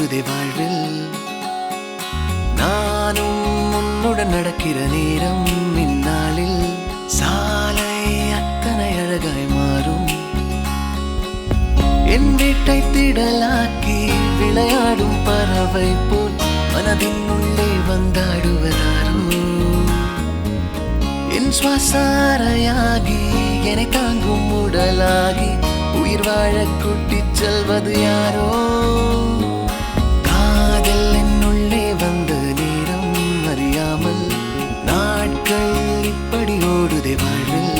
ஓடுதே வாழ்வில் நானும் உன்னுடன் நடக்கிற நேரம் இந்நாளில் சாலை அத்தனை அழகாய் மாறும் என் வீட்டை திடலாக்கி விளையாடும் பறவை போல் மனதின் உள்ளே வந்தாடுவதாரோ என் சுவாசாரையாகி என்னை தாங்கும் உடலாகி உயிர் வாழ கூட்டிச் செல்வது யாரோ காதல் என்னுள்ளே வந்த நேரம் அறியாமல் நாட்கள் இப்படி ஓடுதே வாழ்வில்